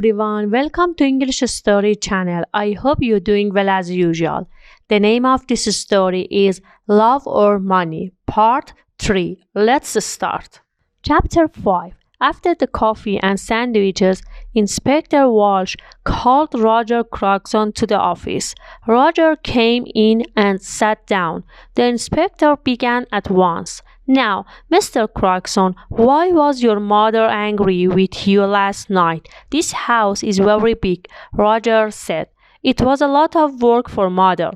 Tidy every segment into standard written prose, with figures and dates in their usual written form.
everyone, welcome to English Story channel. I hope you're doing well as usual. The name of this story is Love or Money, Part 3. Let's start. Chapter 5. After the coffee and sandwiches, Inspector Walsh called Roger Clarkson to the office. Roger came in and sat down. The inspector began at once. Now, Mr. Clarkson, why was your mother angry with you last night? This house is very big, Roger said. It was a lot of work for mother.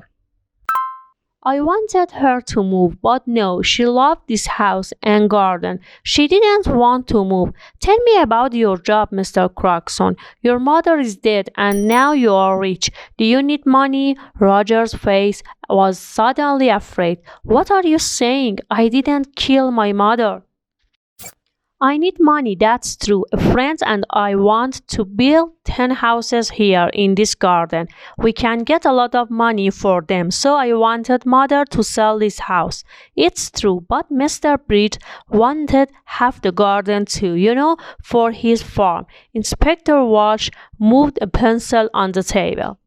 I wanted her to move, but no, she loved this house and garden. She didn't want to move. Tell me about your job, Mr. Clarkson. Your mother is dead and now you are rich. Do you need money? Roger's face was suddenly afraid. What are you saying? I didn't kill my mother. I need money, that's true. A friend and I want to build 10 houses here in this garden. We can get a lot of money for them, so I wanted mother to sell this house. It's true, but Mr. Bridge wanted half the garden too, for his farm. Inspector Walsh moved a pencil on the table.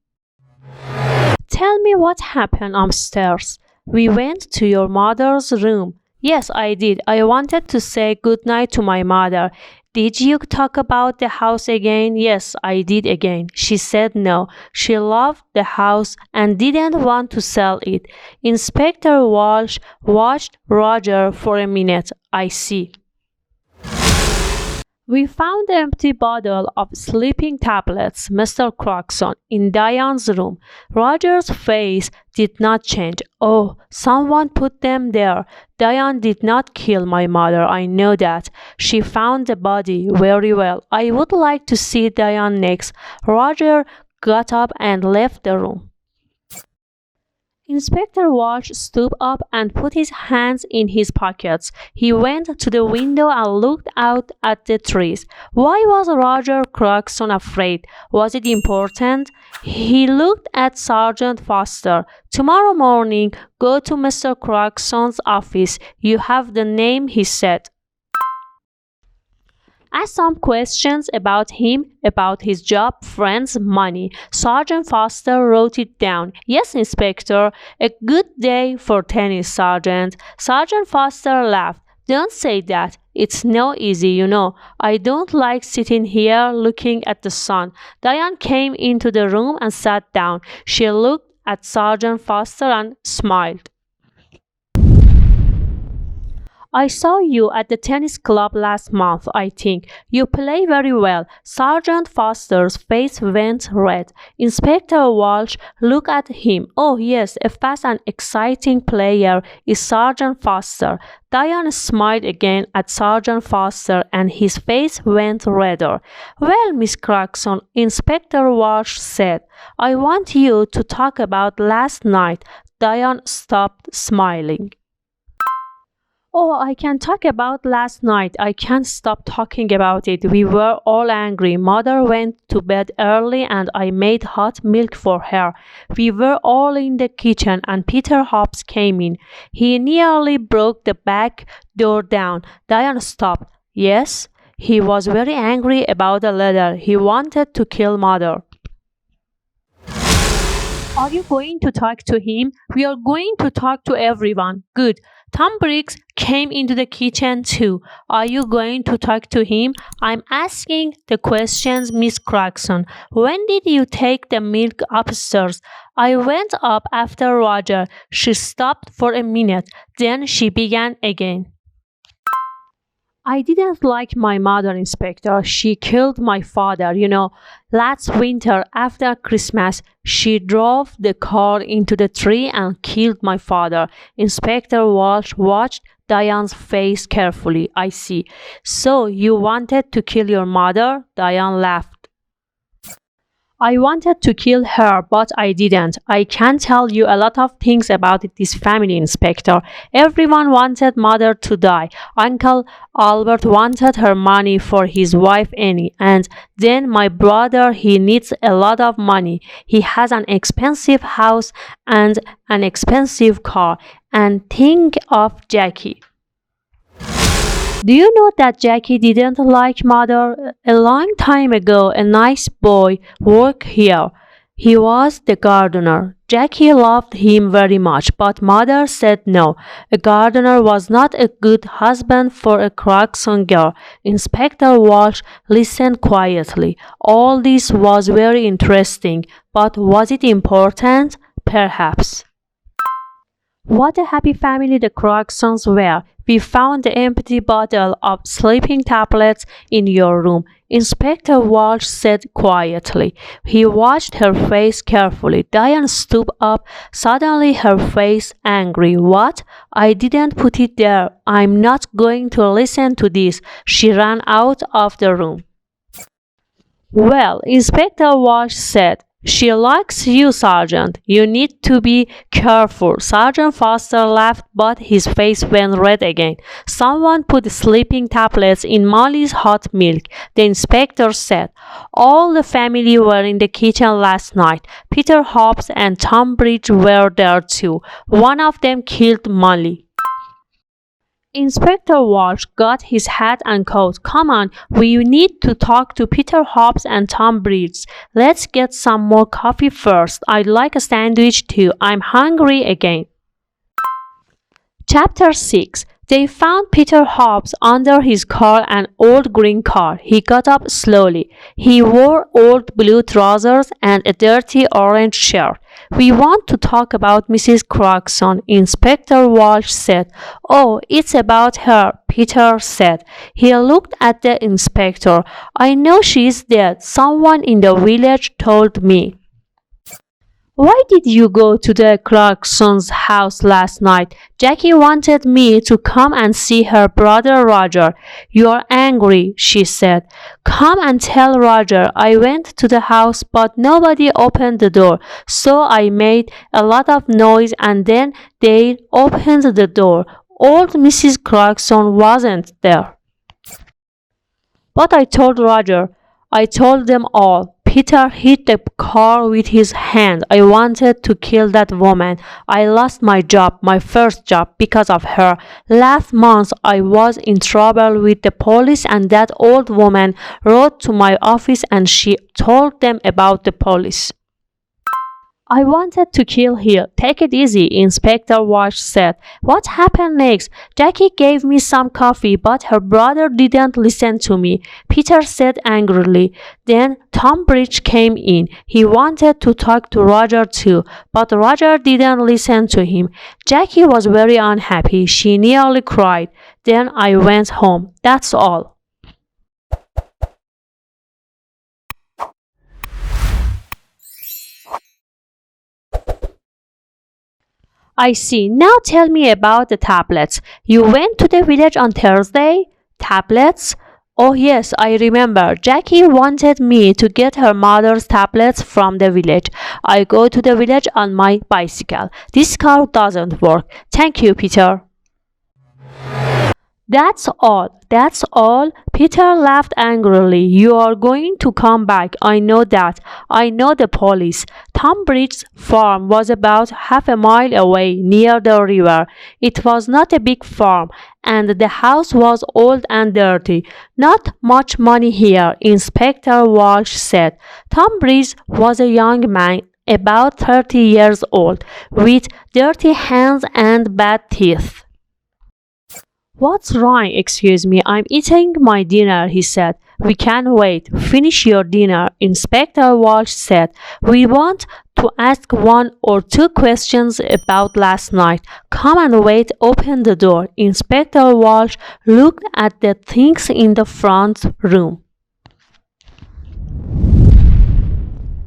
Tell me what happened upstairs. We went to your mother's room. Yes, I did. I wanted to say goodnight to my mother. Did you talk about the house again? Yes, I did again. She said no. She loved the house and didn't want to sell it. Inspector Walsh watched Roger for a minute. I see. We found the empty bottle of sleeping tablets, Mr. Clarkson, in Diane's room. Roger's face did not change. Oh, someone put them there. Diane did not kill my mother, I know that. She found the body very well. I would like to see Diane next. Roger got up and left the room. Inspector Walsh stood up and put his hands in his pockets. He went to the window and looked out at the trees. Why was Roger Clarkson afraid? Was it important? He looked at Sergeant Foster. Tomorrow morning, go to Mr. Clarkson's office. You have the name, he said. Ask some questions about him, about his job, friends, money. Sergeant Foster wrote it down. Yes, Inspector. A good day for tennis, Sergeant. Sergeant Foster laughed. Don't say that. It's no easy, I don't like sitting here looking at the sun. Diane came into the room and sat down. She looked at Sergeant Foster and smiled. I saw you at the tennis club last month, I think. You play very well. Sergeant Foster's face went red. Inspector Walsh looked at him. Oh yes, a fast and exciting player is Sergeant Foster. Diane smiled again at Sergeant Foster and his face went redder. Well, Miss Clarkson, Inspector Walsh said, I want you to talk about last night. Diane stopped smiling. Oh, I can talk about last night. I can't stop talking about it. We were all angry. Mother went to bed early and I made hot milk for her. We were all in the kitchen and Peter Hobbs came in. He nearly broke the back door down. Diane stopped. Yes, he was very angry about a letter. He wanted to kill Mother. Are you going to talk to him? We are going to talk to everyone. Good. Tom Briggs came into the kitchen too. Are you going to talk to him? I'm asking the questions, Miss Clarkson. When did you take the milk upstairs? I went up after Roger. She stopped for a minute. Then she began again. I didn't like my mother, Inspector. She killed my father, Last winter, after Christmas, she drove the car into the tree and killed my father. Inspector Walsh watched Diane's face carefully. I see. So you wanted to kill your mother? Diane laughed. I wanted to kill her, but I didn't. I can tell you a lot of things about this family, Inspector. Everyone wanted Mother to die. Uncle Albert wanted her money for his wife Annie. And then my brother, he needs a lot of money. He has an expensive house and an expensive car. And think of Jackie. Do you know that Jackie didn't like Mother? A long time ago, a nice boy worked here. He was the gardener. Jackie loved him very much, but Mother said no. A gardener was not a good husband for a Clarkson girl. Inspector Walsh listened quietly. All this was very interesting, but was it important? Perhaps. What a happy family the Clarksons were. We found the empty bottle of sleeping tablets in your room, Inspector Walsh said quietly. He watched her face carefully. Diane stood up, suddenly her face angry. What? I didn't put it there. I'm not going to listen to this. She ran out of the room. Well, Inspector Walsh said, she likes you, Sergeant. You need to be careful. Sergeant Foster laughed, but his face went red again. Someone put sleeping tablets in Molly's hot milk, the inspector said. All the family were in the kitchen last night. Peter Hobbs and Tom Bridge were there too. One of them killed Molly. Inspector Walsh got his hat and coat. Come on, we need to talk to Peter Hobbs and Tom Bridge. Let's get some more coffee first. I'd like a sandwich too. I'm hungry again. Chapter 6. They found Peter Hobbs under his car, an old green car. He got up slowly. He wore old blue trousers and a dirty orange shirt. We want to talk about Mrs. Clarkson, Inspector Walsh said. Oh, it's about her, Peter said. He looked at the inspector. I know she's dead. Someone in the village told me. Why did you go to the Clarksons' house last night? Jackie wanted me to come and see her brother Roger. You're angry, she said. Come and tell Roger I went to the house but nobody opened the door. So I made a lot of noise and then they opened the door. Old Mrs. Clarkson wasn't there. But I told Roger. I told them all. Peter hit the car with his hand. I wanted to kill that woman. I lost my job, my first job, because of her. Last month I was in trouble with the police and that old woman wrote to my office and she told them about the police. I wanted to kill her. Take it easy, Inspector Walsh said. What happened next? Jackie gave me some coffee, but her brother didn't listen to me, Peter said angrily. Then Tom Bridge came in. He wanted to talk to Roger too, but Roger didn't listen to him. Jackie was very unhappy. She nearly cried. Then I went home. That's all. I see. Now tell me about the tablets. You went to the village on Thursday? Tablets? Oh yes, I remember. Jackie wanted me to get her mother's tablets from the village. I go to the village on my bicycle. This car doesn't work. Thank you, Peter. That's all. That's all. Peter laughed angrily. You are going to come back. I know that. I know the police. Tom Bridge's farm was about half a mile away near the river. It was not a big farm, and the house was old and dirty. Not much money here, Inspector Walsh said. Tom Bridge was a young man, about 30 years old, with dirty hands and bad teeth. What's wrong? Excuse me, I'm eating my dinner, he said. We can't wait. Finish your dinner, Inspector Walsh said. We want to ask one or two questions about last night. Come and wait, open the door. Inspector Walsh looked at the things in the front room.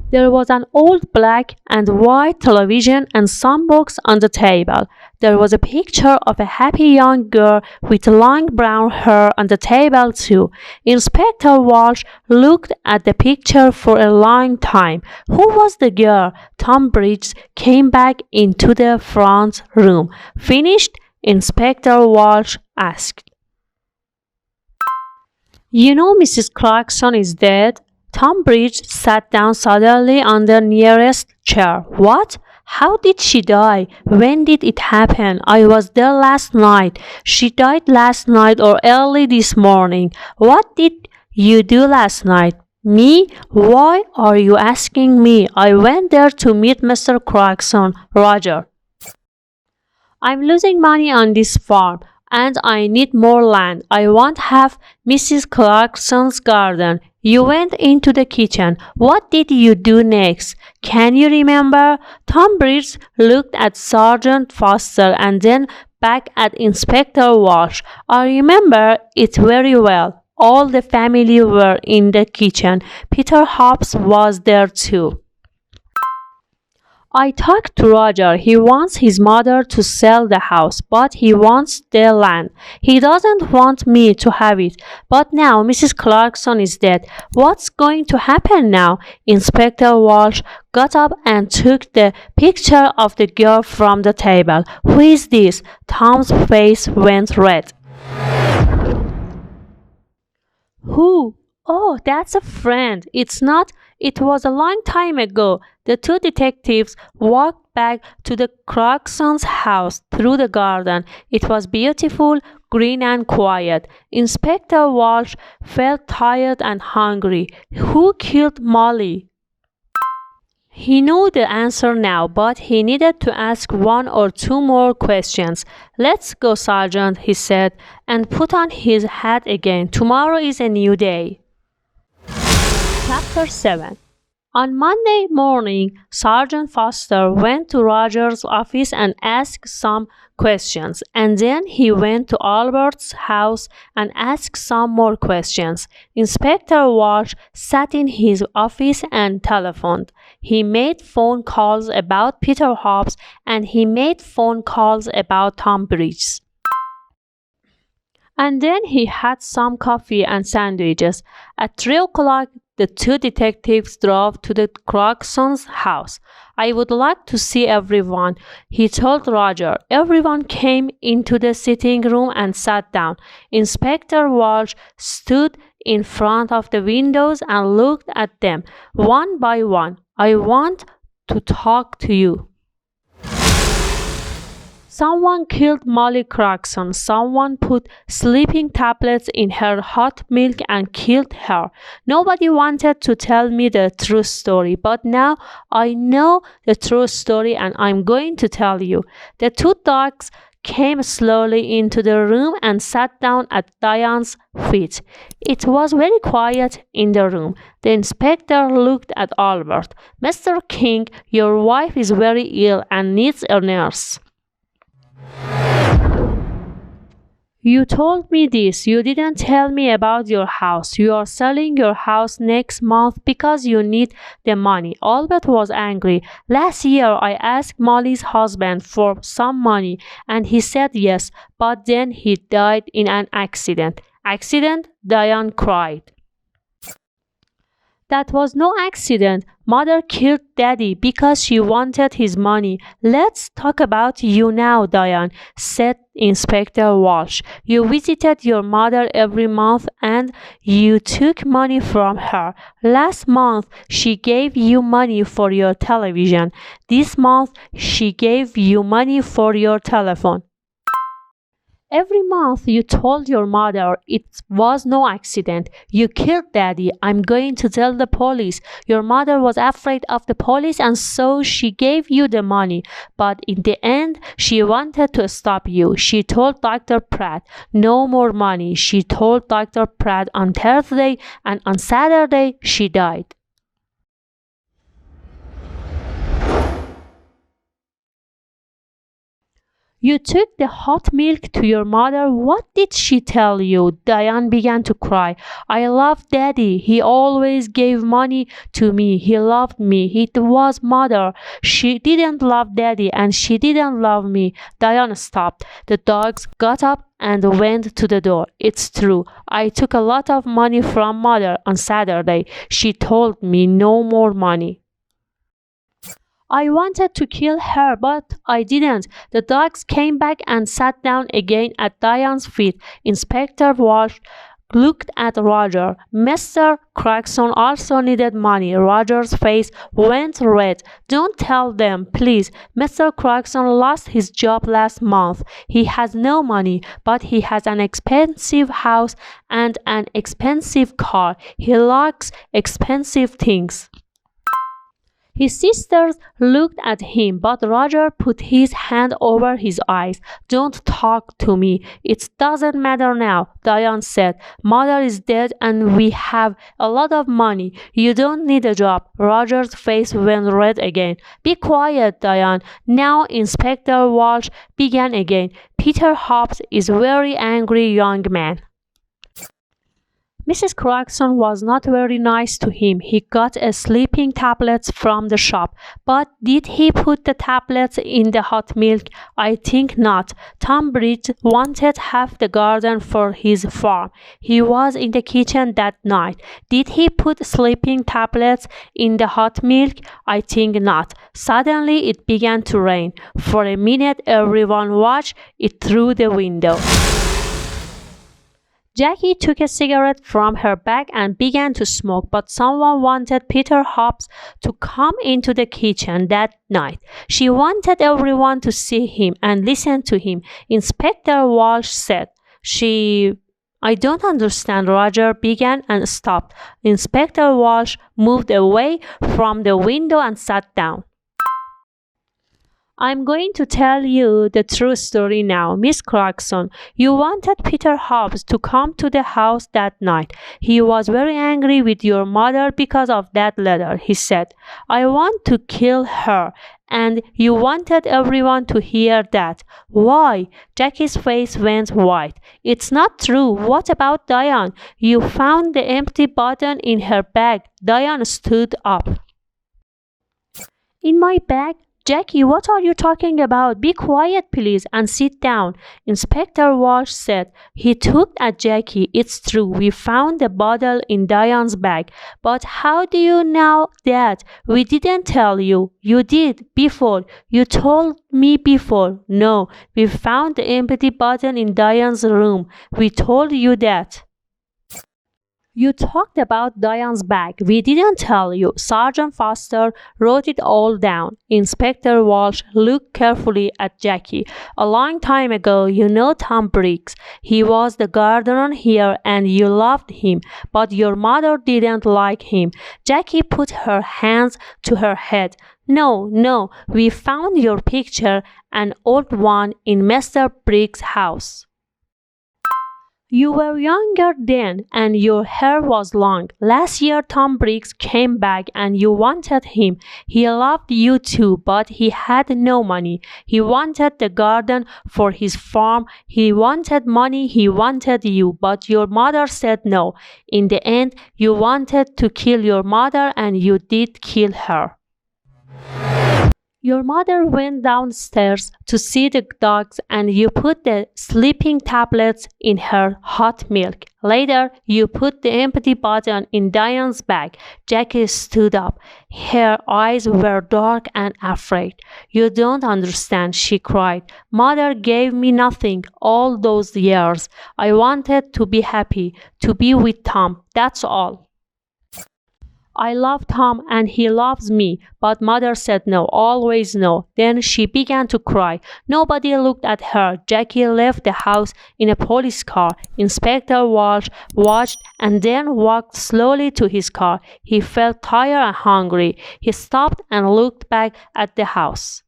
There was an old black and white television and some books on the table. There was a picture of a happy young girl with long brown hair on the table too. Inspector Walsh looked at the picture for a long time. Who was the girl? Tom Bridge came back into the front room. Finished? Inspector Walsh asked. You know Mrs. Clarkson is dead? Tom Bridge sat down suddenly on the nearest chair. What? How did she die? When did it happen? I was there last night. She died last night or early this morning. What did you do last night? Me? Why are you asking me? I went there to meet Mr. Clarkson, Roger. I'm losing money on this farm and I need more land. I want half Mrs. Clarkson's garden. You went into the kitchen. What did you do next? Can you remember? Tom Bridges looked at Sergeant Foster and then back at Inspector Walsh. I remember it very well. All the family were in the kitchen. Peter Hobbs was there too. I talked to Roger. He wants his mother to sell the house, but he wants the land. He doesn't want me to have it. But now Mrs. Clarkson is dead. What's going to happen now? Inspector Walsh got up and took the picture of the girl from the table. Who is this? Tom's face went red. Who? Oh, that's a friend. It's not. It was a long time ago. The two detectives walked back to the Clarksons' house through the garden. It was beautiful, green and quiet. Inspector Walsh felt tired and hungry. Who killed Molly? He knew the answer now, but he needed to ask one or two more questions. Let's go, Sergeant, he said, and put on his hat again. Tomorrow is a new day. Chapter 7. On Monday morning, Sergeant Foster went to Roger's office and asked some questions, and then he went to Albert's house and asked some more questions. Inspector Walsh sat in his office and telephoned. He made phone calls about Peter Hobbs and he made phone calls about Tom Bridges. And then he had some coffee and sandwiches. At 3 o'clock, the two detectives drove to the Clarksons' house. I would like to see everyone, he told Roger. Everyone came into the sitting room and sat down. Inspector Walsh stood in front of the windows and looked at them, one by one. I want to talk to you. Someone killed Molly Clarkson. Someone put sleeping tablets in her hot milk and killed her. Nobody wanted to tell me the true story, but now I know the true story and I'm going to tell you. The two dogs came slowly into the room and sat down at Diane's feet. It was very quiet in the room. The inspector looked at Albert. Mr. King, your wife is very ill and needs a nurse. You told me this. You didn't tell me about your house. You are selling your house next month because you need the money. Albert was angry. Last year I asked Molly's husband for some money and he said yes, but then he died in an accident. Accident? Diane cried. That was no accident. Mother killed Daddy because she wanted his money. Let's talk about you now, Diane, said Inspector Walsh. You visited your mother every month and you took money from her. Last month, she gave you money for your television. This month, she gave you money for your telephone. Every month you told your mother it was no accident. You killed Daddy. I'm going to tell the police. Your mother was afraid of the police and so she gave you the money. But in the end, she wanted to stop you. She told Dr. Pratt, no more money. She told Dr. Pratt on Thursday and on Saturday she died. You took the hot milk to your mother. What did she tell you? Diane began to cry. I loved Daddy. He always gave money to me. He loved me. It was Mother. She didn't love Daddy and she didn't love me. Diane stopped. The dogs got up and went to the door. It's true. I took a lot of money from Mother on Saturday. She told me no more money. I wanted to kill her, but I didn't. The dogs came back and sat down again at Diane's feet. Inspector Walsh looked at Roger. Mr. Clarkson also needed money. Roger's face went red. Don't tell them, please. Mr. Clarkson lost his job last month. He has no money, but he has an expensive house and an expensive car. He likes expensive things. His sisters looked at him, but Roger put his hand over his eyes. Don't talk to me. It doesn't matter now, Diane said. Mother is dead and we have a lot of money. You don't need a job. Roger's face went red again. Be quiet, Diane. Now Inspector Walsh began again. Peter Hobbs is a very angry young man. Mrs. Clarkson was not very nice to him. He got sleeping tablets from the shop. But did he put the tablets in the hot milk? I think not. Tom Briggs wanted half the garden for his farm. He was in the kitchen that night. Did he put sleeping tablets in the hot milk? I think not. Suddenly it began to rain. For a minute everyone watched it through the window. Jackie took a cigarette from her bag and began to smoke, but someone wanted Peter Hobbs to come into the kitchen that night. She wanted everyone to see him and listen to him. Inspector Walsh said, I don't understand. Roger began and stopped. Inspector Walsh moved away from the window and sat down. I'm going to tell you the true story now, Miss Clarkson. You wanted Peter Hobbs to come to the house that night. He was very angry with your mother because of that letter, he said. I want to kill her. And you wanted everyone to hear that. Why? Jackie's face went white. It's not true. What about Diane? You found the empty bottle in her bag. Diane stood up. In my bag? Jackie, what are you talking about? Be quiet, please, and sit down. Inspector Walsh said. He looked at Jackie. It's true. We found the bottle in Diane's bag. But how do you know that? We didn't tell you. You did, before. You told me before. No, we found the empty bottle in Diane's room. We told you that. You talked about Diane's bag. We didn't tell you. Sergeant Foster wrote it all down. Inspector Walsh looked carefully at Jackie. A long time ago, you know Tom Briggs. He was the gardener here and you loved him, but your mother didn't like him. Jackie put her hands to her head. No, we found your picture, an old one, in Mr. Briggs' house. You were younger then, and your hair was long. Last year Tom Briggs came back and you wanted him. He loved you too, but he had no money. He wanted the garden for his farm. He wanted money. He wanted you, but your mother said no. In the end, you wanted to kill your mother and you did kill her. Your mother went downstairs to see the dogs and you put the sleeping tablets in her hot milk. Later, you put the empty bottle in Diane's bag. Jackie stood up. Her eyes were dark and afraid. You don't understand, she cried. Mother gave me nothing all those years. I wanted to be happy, to be with Tom. That's all. I love Tom and he loves me, but Mother said no, always no. Then she began to cry. Nobody looked at her. Jackie left the house in a police car. Inspector Walsh watched and then walked slowly to his car. He felt tired and hungry. He stopped and looked back at the house.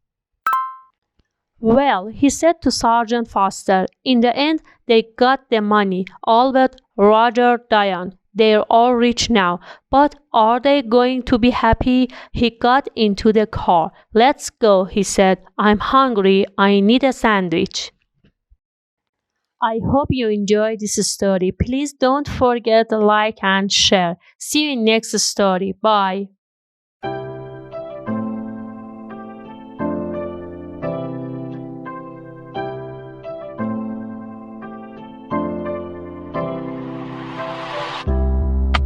Well, he said to Sergeant Foster, in the end, they got the money, all but Roger, Diane. They're all rich now, but are they going to be happy? He got into the car. Let's go, he said. I'm hungry. I need a sandwich. I hope you enjoyed this story. Please don't forget to like and share. See you in next story. Bye.